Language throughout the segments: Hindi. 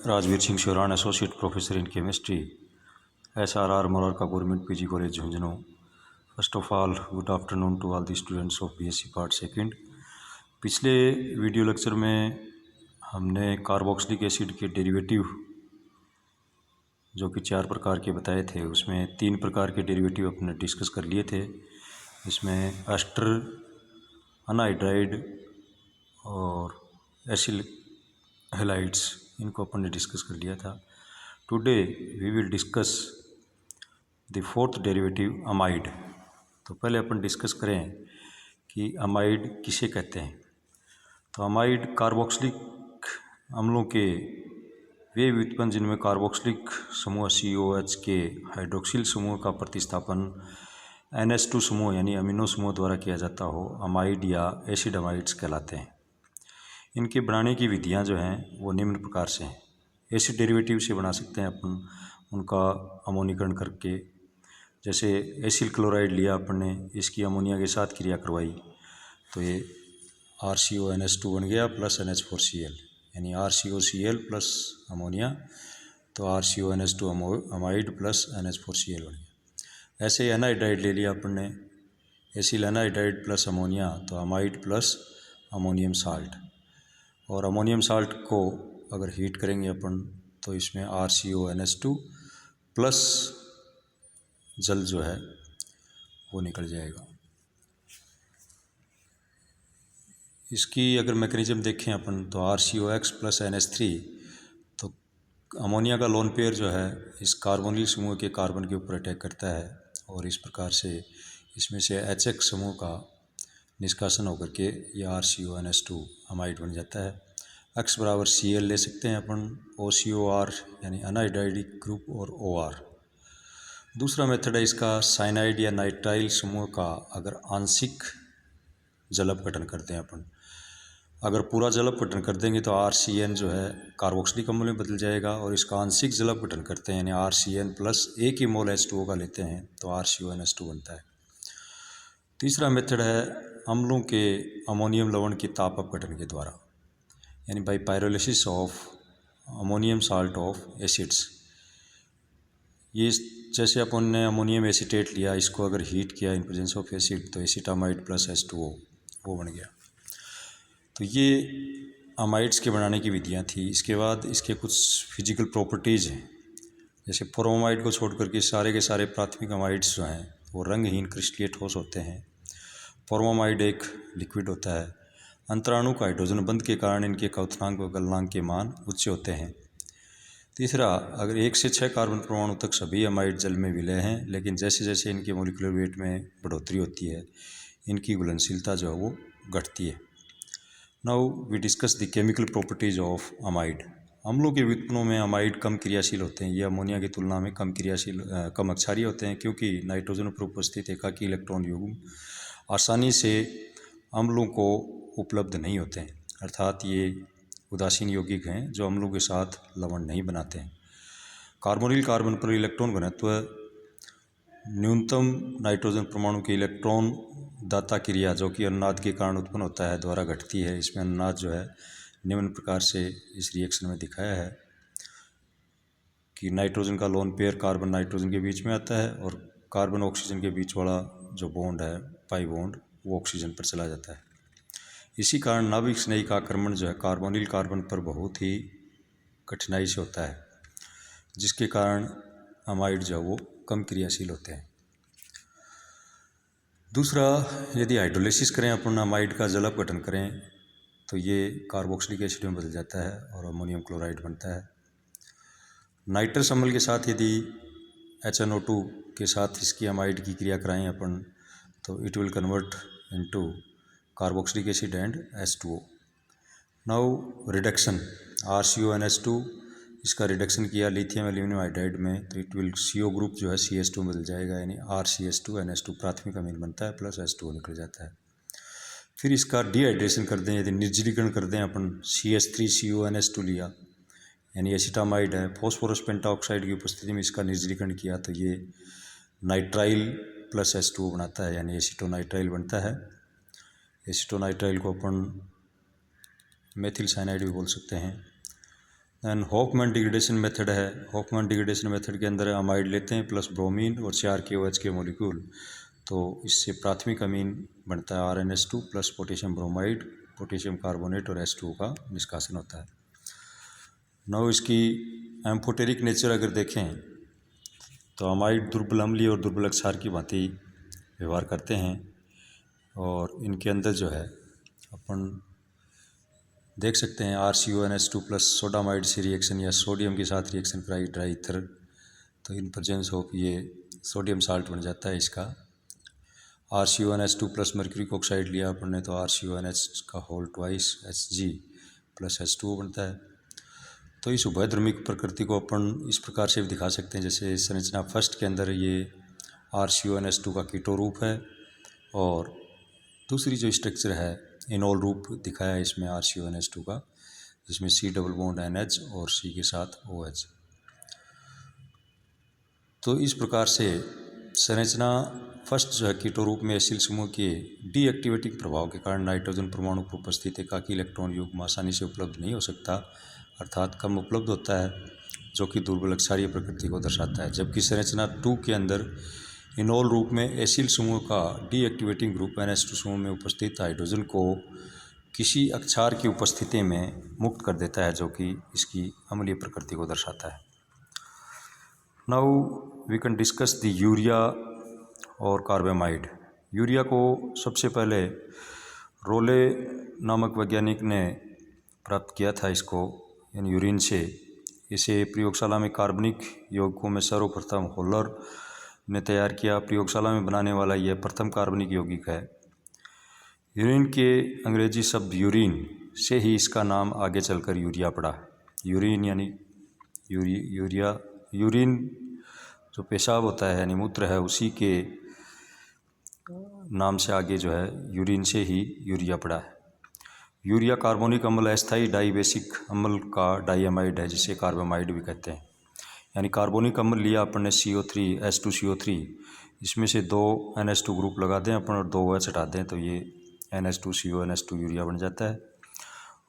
Rajveer Singh Shoran, associate professor in chemistry, SRR Morarka government PG college Jhunjhunu. First of all good afternoon to all the students of BSc part second. पिछले वीडियो लेक्चर में हमने कार्बोक्सिलिक एसिड के डेरिवेटिव जो कि 4 प्रकार के बताए थे, उसमें 3 प्रकार के डेरिवेटिव अपने डिस्कस कर लिए थे। इसमें एस्टर, अनहाइड्राइड और एसिल हैलाइड्स, इनको अपन ने डिस्कस कर लिया था। Today we will discuss the fourth derivative amide. तो पहले अपन डिस्कस करें कि अमाइड किसे कहते हैं। तो अमाइड कार्बोक्सिलिक अम्लों के वे व्युत्पन्न जिनमें कार्बोक्सिलिक समूह COH के हाइड्रोक्सिल समूह का प्रतिस्थापन NH2 समूह यानी अमीनो समूह द्वारा किया जाता हो, अमाइड या एसिड अमाइड्स कहलाते हैं। इनके बनाने की विधियां जो हैं वो निम्न प्रकार से हैं। एसिड डेरिवेटिव से बना सकते हैं अपन उनका अमोनीकरण करके। जैसे एसिल क्लोराइड लिया अपन ने, इसकी अमोनिया के साथ क्रिया करवाई तो ये RCONH2 बन गया प्लस NH4Cl, यानी RCOCl प्लस अमोनिया तो RCONH2 अमाइड प्लस NH4Cl बन गया। ऐसे एनहाइड्राइड ले लिया अपन ने, एसिल एनहाइड्राइड प्लस अमोनिया तो अमाइड प्लस अमोनियम साल्ट। और अमोनियम साल्ट को अगर हीट करेंगे अपन तो इसमें RCONH2 प्लस जल जो है वो निकल जाएगा। इसकी अगर मैकेनिज्म देखें अपन तो RCOX प्लस NH3, तो अमोनिया का लोन पेयर जो है इस कार्बोनिल समूह के कार्बन के ऊपर अटैक करता है और इस प्रकार से इसमें से HX समूह का निष्कासन होकर के ये RCONH2 अमाइड बन जाता है। X बराबर Cl ले सकते हैं अपन, OCOR यानी अनहाइड्राइडिक ग्रुप और OR। दूसरा मेथड है इसका साइनाइड या नाइट्राइल समूह का अगर आंशिक जल अपघटन करते हैं अपन। अगर पूरा जल अपघटन कर देंगे तो RCN जो है कार्बोक्सिलिक अम्ल में बदल जाएगा, और इसका आंशिक जल अपघटन करते हैं यानी RCN प्लस 1 ही मोल H2O का लेते हैं तो RCONH2 बनता है। तीसरा मेथड है अम्लों के अमोनियम लवण के ताप अपघटन के द्वारा, यानी by pyrolysis of ammonium salt of acids. ये जैसे अपन ने अमोनियम एसीटेट लिया, इसको अगर हीट किया इन प्रेजेंस ऑफ एसिड तो एसिटामाइड प्लस H2O वो बन गया। तो ये अमाइड्स के बनाने की विधियाँ थी। इसके बाद इसके कुछ फिजिकल प्रॉपर्टीज़ हैं। जैसे फॉर्मामाइड को छोड़ करके सारे के सारे प्राथमिक अमाइड्स जो हैं वो रंगहीन क्रिस्टलीय ठोस होते हैं। फॉर्मामाइड एक लिक्विड होता है। अंतराणु का हाइड्रोजन बंध के कारण इनके क्वथनांक व गलनांक के मान उच्च होते हैं। तीसरा, अगर 1 से 6 कार्बन परमाणु तक सभी अमाइड जल में विलय हैं, लेकिन जैसे जैसे इनके मोलिकुलर वेट में बढ़ोतरी होती है इनकी घुलनशीलता जो है वो घटती है। Now we discuss the chemical properties of amide. अम्लों के व्युत्पन्नों में अमाइड कम क्रियाशील होते हैं। ये अमोनिया की तुलना में कम अक्षारीय होते हैं, क्योंकि नाइट्रोजन पर उपस्थित एकाकी इलेक्ट्रॉन युग्म आसानी से अम्लों को उपलब्ध नहीं होते हैं, अर्थात ये उदासीन यौगिक हैं जो अम्लों के साथ लवण नहीं बनाते हैं। कार्बोनिल कार्बन पर इलेक्ट्रॉन घनत्व न्यूनतम नाइट्रोजन परमाणु के इलेक्ट्रॉन दाता क्रिया जो कि अनुनाद के कारण उत्पन्न होता है द्वारा घटती है। इसमें अनुनाद जो है निम्न प्रकार से इस रिएक्शन में दिखाया है कि नाइट्रोजन का लोन पेयर कार्बन नाइट्रोजन के बीच में आता है और कार्बन ऑक्सीजन के बीच वाला जो बॉन्ड है पाई बॉन्ड वो ऑक्सीजन पर चला जाता है। इसी कारण नाभिक स्नेही का आक्रमण जो है कार्बोनिल कार्बन पर बहुत ही कठिनाई से होता है, जिसके कारण अमाइड जो है वो कम क्रियाशील होते हैं। दूसरा, यदि हाइड्रोलिसिस करें अपन अमाइड का जल अपघटन करें तो ये कार्बोक्सिलिक एसिड में बदल जाता है और अमोनियम क्लोराइड बनता है। नाइट्रस अम्ल के साथ यदि HNO2 के साथ इसकी अमाइड की क्रिया कराएं अपन तो it will convert into carboxylic acid and H2O। Now reduction, RCONH2 इसका रिडक्शन किया लिथियम एल्यूमिनियम हाइड्राइड में तो इट विल CO ग्रुप जो है CH2 में बदल जाएगा, यानी RCH2 NH2 प्राथमिक अमीन बनता है प्लस H2O निकल जाता है। फिर इसका डिहाइड्रेशन कर दें, यदि निर्जलीकरण कर दें अपन, CH3CONH2 लिया यानी एसिटामाइड है, फॉस्फोरस पेंटाऑक्साइड की उपस्थिति में इसका निर्जलीकरण किया तो ये नाइट्राइल प्लस H2O बनाता है, यानी एसिटोनाइट्राइल बनता है। एसिटोनाइट्राइल को अपन मेथिल साइनाइड भी बोल सकते हैं। एंड हॉफमैन डिग्रेडेशन मेथड है। हॉफमैन डिग्रेडेशन मेथड के अंदर अमाइड लेते हैं प्लस ब्रोमीन और 4 KOH के मॉलिक्यूल, तो इससे प्राथमिक अमीन बनता है RnH2 plus potassium bromide, potassium carbonate और H2O का निष्कासन होता है। नाउ इसकी एम्फोटेरिक नेचर अगर देखें तो अमाइड दुर्बल अम्लीय और दुर्बल क्षार की भांति व्यवहार करते हैं, और इनके अंदर जो है अपन देख सकते हैं RCONH2 प्लस सोडामाइड से रिएक्शन या सोडियम के साथ रिएक्शन कराई ड्राई ईथर, तो इन प्रेजेंस ऑफ ये सोडियम साल्ट बन जाता है इसका। RCONH2 प्लस मर्क्यूरिक ऑक्साइड लिया अपन ने तो RCONH का whole twice Hg plus H2O बनता है। तो इस उभयधर्मिक प्रकृति को अपन इस प्रकार से भी दिखा सकते हैं, जैसे संरचना फर्स्ट के अंदर ये RCONH2 का कीटो रूप है, और दूसरी जो स्ट्रक्चर है इनोल रूप दिखाया है इसमें RCONH2 का, जिसमें C डबल बॉन्ड NH और C के साथ OH। तो इस प्रकार से संरचना फर्स्ट जो है कीटो रूप में एसिल समूह के डीएक्टिवेटिंग प्रभाव के कारण नाइट्रोजन परमाणु की उपस्थिति एकाकी इलेक्ट्रॉन युग्म आसानी से उपलब्ध नहीं हो सकता, अर्थात कम उपलब्ध होता है, जो कि दुर्बल क्षारीय प्रकृति को दर्शाता है। जबकि संरचना 2 के अंदर इनोल रूप में एसिल समूह का डीएक्टिवेटिंग ग्रुप NH2 समूह में उपस्थित हाइड्रोजन को किसी अक्षार की उपस्थिति में मुक्त कर देता है, जो कि इसकी अम्लीय प्रकृति को दर्शाता है। Now we can discuss the urea और कार्बामाइड। यूरिया को सबसे पहले रोले नामक वैज्ञानिक ने प्राप्त किया था इसको यानी यूरिन से। इसे प्रयोगशाला में कार्बनिक यौगिकों में सर्वप्रथम होलर ने तैयार किया। प्रयोगशाला में बनाने वाला यह प्रथम कार्बनिक यौगिक है। यूरिन के अंग्रेजी शब्द यूरिन से ही इसका नाम आगे चलकर यूरिया पड़ा। यूरिन यानी यूरिया, यूरिन जो पेशाब होता है यानी मूत्र है, उसी के नाम से आगे जो है यूरिन से ही यूरिया पड़ा है। यूरिया कार्बोनिक अम्ल अस्थायी डाइबेसिक अम्ल का डाइअमाइड है, जिसे कार्बामाइड भी कहते हैं। यानी कार्बोनिक अम्ल लिया अपन ने CO3 H2CO3, इसमें से 2 NH2 ग्रुप लगा दें अपन और 2 OH हटा दें तो ये NH2CO यूरिया बन जाता है।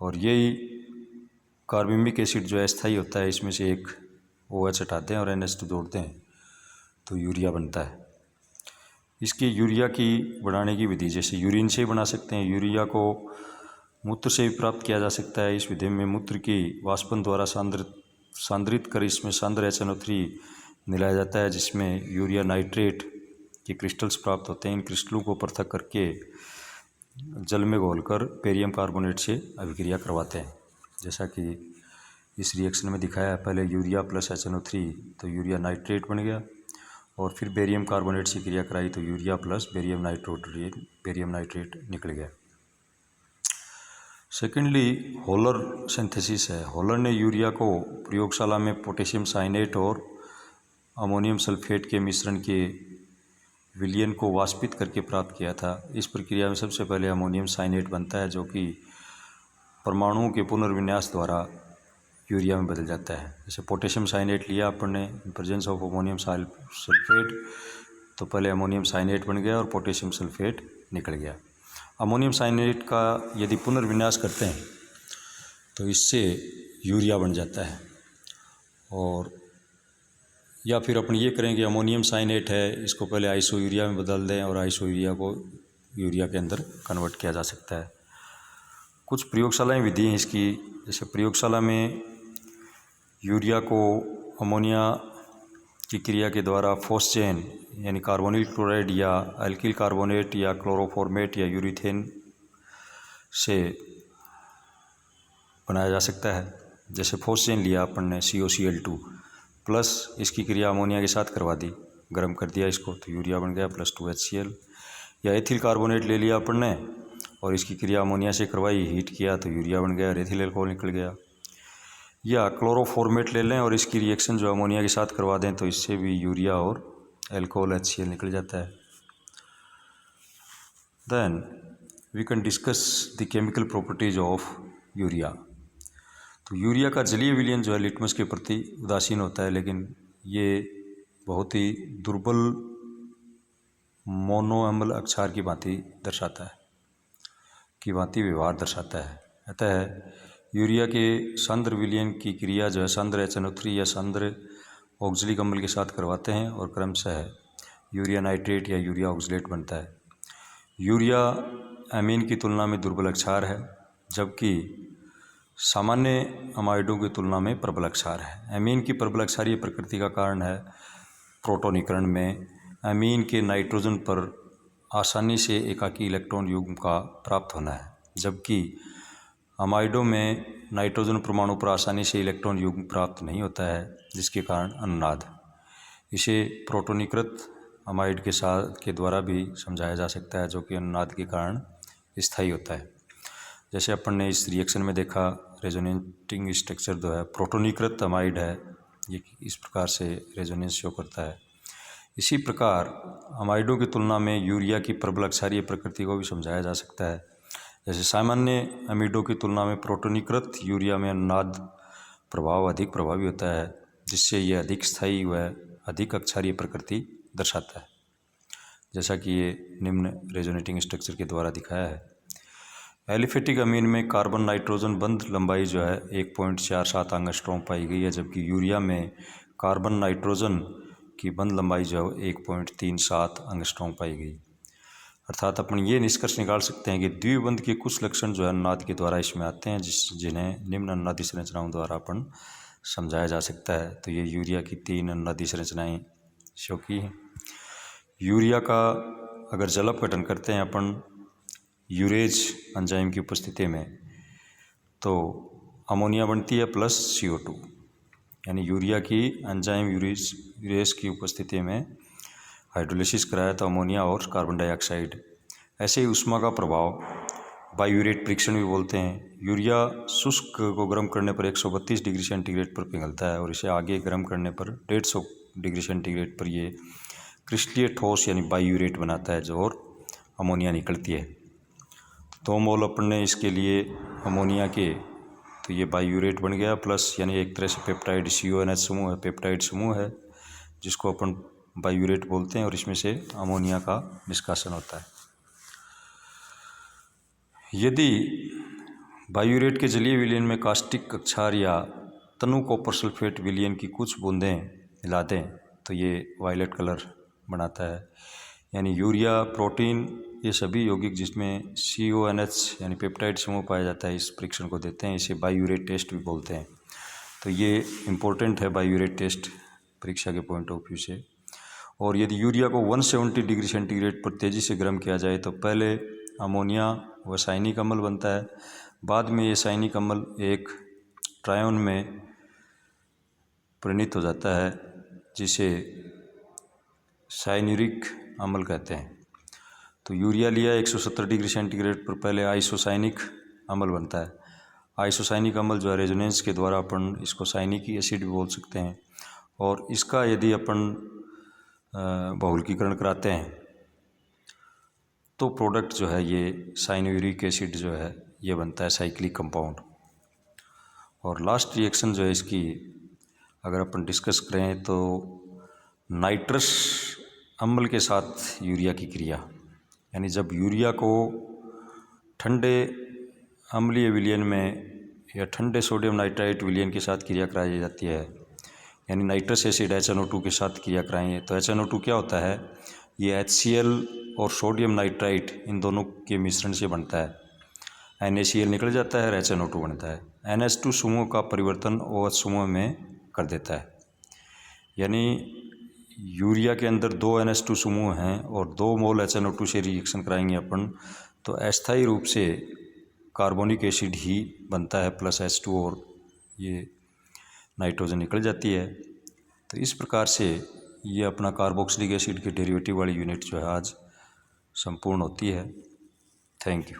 और यही कार्बमिक एसिड जो अस्थायी होता है, इसमें से एक OH हटा दें और NH2 जोड़ दें तो यूरिया बनता है। इसकी यूरिया की बनाने की विधि जैसे यूरिन से बना सकते हैं, यूरिया को मूत्र से भी प्राप्त किया जा सकता है। इस विधि में मूत्र की वाष्पन द्वारा सांद्रित कर इसमें सांद्र HNO3 मिलाया जाता है, जिसमें यूरिया नाइट्रेट के क्रिस्टल्स प्राप्त होते हैं। इन क्रिस्टलों को पृथक करके जल में घोलकर बेरियम कार्बोनेट से अभिक्रिया करवाते हैं, जैसा कि इस रिएक्शन में दिखाया है। पहले यूरिया प्लस HNO3 तो यूरिया नाइट्रेट बन गया, और फिर बेरियम कार्बोनेट से क्रिया कराई तो यूरिया प्लस बेरियम नाइट्रेट निकल गया। सेकेंडली होलर सिंथेसिस है। होलर ने यूरिया को प्रयोगशाला में पोटेशियम साइनेट और अमोनियम सल्फेट के मिश्रण के विलयन को वाष्पित करके प्राप्त किया था। इस प्रक्रिया में सबसे पहले अमोनियम साइनेट बनता है, जो कि परमाणुओं के पुनर्विन्यास द्वारा यूरिया में बदल जाता है। जैसे पोटेशियम साइनेट लिया अपन ने, प्रेजेंस ऑफ अमोनियम सल्फेट, तो पहले अमोनियम साइनेट बन गया और पोटेशियम सल्फेट निकल गया। अमोनियम साइनेट का यदि पुनर्विन्यास करते हैं तो इससे यूरिया बन जाता है। और या फिर अपन ये करें कि अमोनियम साइनेट है, इसको पहले आइसो यूरिया में बदल दें और आइसो यूरिया को यूरिया के अंदर कन्वर्ट किया जा सकता है। कुछ प्रयोगशालाएँ विधि हैं इसकी, जैसे प्रयोगशाला में यूरिया को अमोनिया की क्रिया के द्वारा फॉस्चेन यानी कार्बोनिल क्लोराइड या अल्किल कार्बोनेट या क्लोरोफॉर्मेट या यूरिथेन से बनाया जा सकता है। जैसे फॉस्चेन लिया अपन ने COCl2 प्लस इसकी क्रिया अमोनिया के साथ करवा दी, गर्म कर दिया इसको तो यूरिया बन गया प्लस 2HCl। या एथिल कार्बोनेट ले लिया अपन ने और इसकी क्रिया अमोनिया से करवाई, हीट किया तो यूरिया बन गया और एथिल एल्कोहल निकल गया। या क्लोरोफॉर्मेट ले लें और इसकी रिएक्शन जो अमोनिया के साथ करवा दें तो इससे भी यूरिया और एल्कोहल HCl निकल जाता है। Then we can discuss the chemical properties of urea. तो यूरिया का जलीय विलयन जो है लिटमस के प्रति उदासीन होता है, लेकिन ये बहुत ही दुर्बल मोनो अम्ल अक्षार की भांति दर्शाता है, की भांति व्यवहार दर्शाता है। अतः यूरिया के सांद्र विलयन की क्रिया जो है सांद्र HNO3 या सांद्र ऑक्जेलिक अम्ल के साथ करवाते हैं और क्रमशः यूरिया नाइट्रेट या यूरिया ऑक्सलेट बनता है। यूरिया एमीन की तुलना में दुर्बल क्षार है, जबकि सामान्य अमाइडों की तुलना में प्रबल क्षार है। एमीन की प्रबल क्षारीय प्रकृति का कारण है प्रोटोनीकरण में एमीन के नाइट्रोजन पर आसानी से एकाकी इलेक्ट्रॉन युग्म का प्राप्त होना है, जबकि अमाइडों में नाइट्रोजन परमाणु पर आसानी से इलेक्ट्रॉन युग्म प्राप्त नहीं होता है, जिसके कारण अनुनाद। इसे प्रोटोनीकृत अमाइड के द्वारा भी समझाया जा सकता है, जो कि अनुनाद के कारण स्थायी होता है। जैसे अपन ने इस रिएक्शन में देखा, रेजोनेटिंग स्ट्रक्चर जो है प्रोटोनीकृत अमाइड है, ये इस प्रकार से रेजोनेंस शो करता है। इसी प्रकार अमाइडों की तुलना में यूरिया की प्रबल क्षारीय प्रकृति को भी समझाया जा सकता है। जैसे सामान्य अमीडों की तुलना में प्रोटोनीकृत यूरिया में अनुनाद प्रभाव अधिक प्रभावी होता है, जिससे यह अधिक स्थायी व अधिक अक्षारीय प्रकृति दर्शाता है, जैसा कि ये निम्न रेजोनेटिंग स्ट्रक्चर के द्वारा दिखाया है। एलिफेटिक अमीन में कार्बन नाइट्रोजन बंध लंबाई जो है 1.47 एंगस्ट्रॉम पाई गई है, जबकि यूरिया में कार्बन नाइट्रोजन की बंध लंबाई जो है 1.37 एंगस्ट्रॉम पाई गई। अर्थात अपन ये निष्कर्ष निकाल सकते हैं कि द्विबंध के कुछ लक्षण जो है अनुनाद के द्वारा इसमें आते हैं, जिन्हें निम्न अनुनादी संरचनाओं द्वारा अपन समझाया जा सकता है। तो ये यूरिया की 3 अनुनादी संरचनाएं शो की हैं। यूरिया का अगर जल अपघटन करते हैं अपन यूरेज एंजाइम की उपस्थिति में, तो अमोनिया बनती है प्लस CO2, यानी यूरिया की एंजाइम यूरेज की उपस्थिति में हाइड्रोलिसिस कराया तो अमोनिया और कार्बन डाइऑक्साइड। ऐसे ही ऊष्मा का प्रभाव बायूरेट परीक्षण भी बोलते हैं। यूरिया शुष्क को गर्म करने पर 132 डिग्री सेंटीग्रेड पर पिघलता है और इसे आगे गर्म करने पर 150 डिग्री सेंटीग्रेड पर ये क्रिस्टलीय ठोस यानी बायूरेट बनाता है, जो और अमोनिया निकलती है। 2 मोल अपन ने इसके लिए अमोनिया के, तो ये बायूरेट बन गया प्लस, यानी एक तरह से पेप्टाइड CONH समूह है, पेप्टाइड समूह है, जिसको अपन बायूरेट बोलते हैं, और इसमें से अमोनिया का निष्कासन होता है। यदि बायूरेट के जलीय विलयन में कास्टिक क्षार या तनु कॉपर सल्फेट विलयन की कुछ बूंदें मिला दें तो ये वायलेट कलर बनाता है। यानी यूरिया, प्रोटीन, ये सभी यौगिक जिसमें CONH यानी पेप्टाइड समूह पाया जाता है, इस परीक्षण को देते हैं। इसे बायूरेट टेस्ट भी बोलते हैं। तो ये इम्पोर्टेंट है बायूरेट टेस्ट परीक्षा के पॉइंट ऑफ व्यू से। और यदि यूरिया को 170 डिग्री सेंटीग्रेड पर तेज़ी से गर्म किया जाए तो पहले अमोनिया व साइनिक अम्ल बनता है, बाद में ये साइनिक अम्ल एक ट्रायोन में परिणत हो जाता है, जिसे साइनुरिक अम्ल कहते हैं। तो यूरिया लिया 170 डिग्री सेंटीग्रेड पर, पहले आइसोसाइनिक अम्ल बनता है। आइसोसाइनिक अम्ल जो है रेजोनेंस के द्वारा अपन इसको साइनिक एसिड भी बोल सकते हैं, और इसका यदि अपन बहुलकीकरण कराते हैं तो प्रोडक्ट जो है ये साइनुरिक एसिड जो है ये बनता है साइक्लिक कंपाउंड। और लास्ट रिएक्शन जो है इसकी अगर अपन डिस्कस करें तो नाइट्रस अम्ल के साथ यूरिया की क्रिया, यानी जब यूरिया को ठंडे अम्लीय विलयन में या ठंडे सोडियम नाइट्राइट विलयन के साथ क्रिया कराई जाती है, यानी नाइट्रस एसिड HNO2 के साथ क्रिया कराएंगे तो HNO2 क्या होता है, ये HCl और सोडियम नाइट्राइट इन दोनों के मिश्रण से बनता है। NaCl निकल जाता है और HNO2 बनता है। NH2 समूह का परिवर्तन OH समूह में कर देता है। यानी यूरिया के अंदर 2 NH2 समूह हैं और 2 मोल HNO2 से रिएक्शन कराएंगे अपन तो अस्थायी रूप से कार्बोनिक एसिड ही बनता है प्लस H2 और ये नाइट्रोजन निकल जाती है। तो इस प्रकार से ये अपना कार्बोक्सिलिक एसिड के डेरिवेटिव वाली यूनिट जो है आज संपूर्ण होती है। Thank you.